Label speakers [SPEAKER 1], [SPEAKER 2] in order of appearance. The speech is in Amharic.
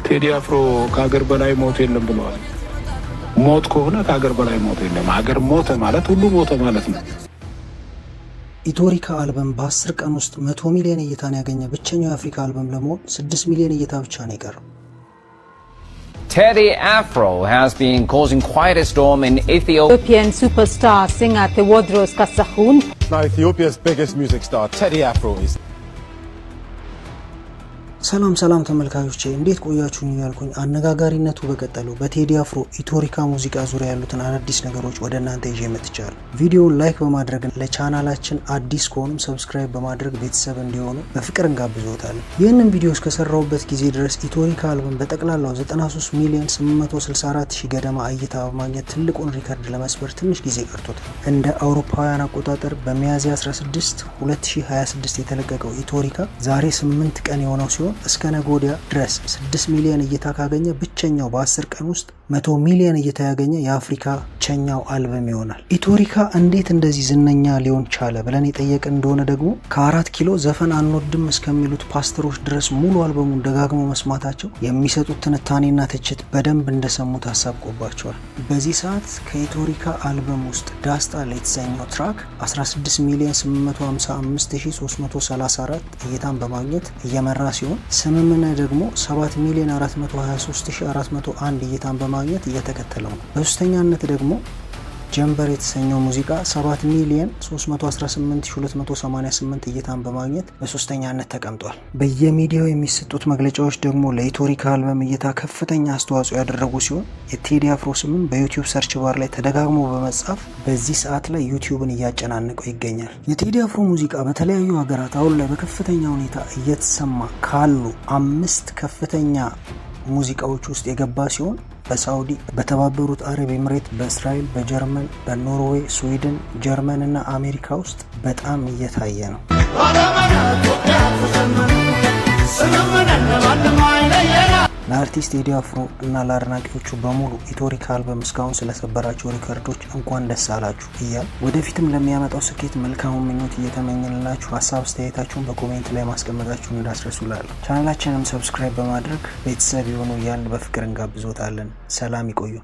[SPEAKER 1] ቴዲ አፍሮ ከሀገር በላይ ሞት የለም ብለዋል። ሞት ከሆነ ከሀገር በላይ ሞት የለም። ሀገር ሞተ ማለት ሁሉ ሞተ ማለት ነው።
[SPEAKER 2] ኢትዮሪካ አልበም በ10 ቀን ውስጥ 100 ሚሊዮን እይታን ያገኘ ብቸኛው የአፍሪካ አልበም ለመሆን 6 ሚሊዮን እይታ ብቻ ነው የቀረው።
[SPEAKER 3] Teddy Afro has been causing quite a storm in Ethiopia.
[SPEAKER 4] Ethiopian superstar singer Tewodros Kasahun.
[SPEAKER 5] Now Ethiopia's biggest music star, Teddy Afro, is
[SPEAKER 2] ሰላም ተመልካቾቼ እንዴት ቆያችሁኝ ያልኩኝ አነጋጋሪነቱ በቀጠለው በቴዲ አፍሮ ኢትዮሪካ ሙዚቃ ዙሪያ ያሉትን አዳዲስ ነገሮች ወደ እናንተ ይዤ መጥቻለሁ። ቪዲዮውን ላይክ በማድረግ ለቻናላችን አዲስ ከሆኑም ሰብስክራይብ በማድረግ ቤተሰብ እንዲሆኑ በፍቅር እንጋብዞታለን። ይህንን ቪዲዮ እስከሰራሁበት ጊዜ ድረስ ኢትዮሪካ አልበም በጠቅላላው 93 ሚሊዮን 864 ሺህ ገደማ እይታ በማግኘት ትልቁን ሪከርድ ለመስበር ትንሽ ጊዜ ቀርቶታል። እንደ አውሮፓውያን አቆጣጠር በሚያዝያ 16 2026 የተለቀቀው ኢትዮሪካ ዛሬ 8 ቀን የሆነው ሲሆን እስከ ነጎዲያ ድረስ 6 ሚሊዮን እይታ ካገኘ ብቸኛው በ10 ቀን ውስጥ 100 ሚሊዮን እይታ ያገኘ የአፍሪካ ብቸኛው አልበም ይሆናል። ኢትዮሪካ እንዴት እንደዚህ ዝነኛ ሊሆን ቻለ ብለን የጠየቅን እንደሆነ ደግሞ ከ4 ኪሎ ዘፈን አንወድም እስከሚሉት ፓስተሮች ድረስ ሙሉ አልበሙን ደጋግሞ መስማታቸው የሚሰጡት ትንታኔና ትችት በደንብ እንደሰሙት አሳብቆባቸዋል። በዚህ ሰዓት ከኢትዮሪካ አልበም ውስጥ ዳስታ የተሰኘው ትራክ 16 ሚሊዮን 855334 እይታን በማግኘት እየመራ ሲሆን ስምምነ ደግሞ 7 ሚሊዮን 423401 እይታን በማግኘት እየተከተለው ነው። በሶስተኛነት ደግሞ ጀምበር የተሰኘው ሙዚቃ 7 ሚሊዮን 318288 እይታን በማግኘት በሶስተኛነት ተቀምጧል። በየሚዲያው የሚሰጡት መግለጫዎች ደግሞ ለኢትዮሪካ አልበም እይታ ከፍተኛ አስተዋጽኦ ያደረጉ ሲሆን የቴዲ አፍሮ ስምም በዩቲዩብ ሰርች ባር ላይ ተደጋግሞ በመጻፍ በዚህ ሰዓት ላይ ዩቲዩብን እያጨናነቀው ይገኛል። የቴዲ አፍሮ ሙዚቃ በተለያዩ ሀገራት አሁን ላይ በከፍተኛ ሁኔታ እየተሰማ ካሉ 5 ከፍተኛ ሙዚቃዎች ውስጥ የገባ ሲሆን በሳውዲ፣ በተባበሩት አረብ ኤምሬት፣ በእስራኤል፣ በጀርመን፣ በኖርዌይ፣ ስዊድን፣ ጀርመን እና አሜሪካ ውስጥ በጣም እየታየ ነው። ለአርቲስት ቴዲ አፍሮ እና ለአድናቂዎቹ በሙሉ ኢትዮሪካ አልበም እስካሁን ስለሰበራቸው ሪከርዶች እንኳን ደስ አላችሁ እያል ወደፊትም ለሚያመጣው ስኬት መልካም ምኞት እየተመኘንላችሁ ሀሳብ አስተያየታችሁን በኮሜንት ላይ ማስቀመጣችሁን እንዳትረሱ እላለሁ። ቻናላችንንም ሰብስክራይብ በማድረግ ቤተሰብ የሆኑ እያልን በፍቅር እንጋብዞታለን። ሰላም ይቆዩ።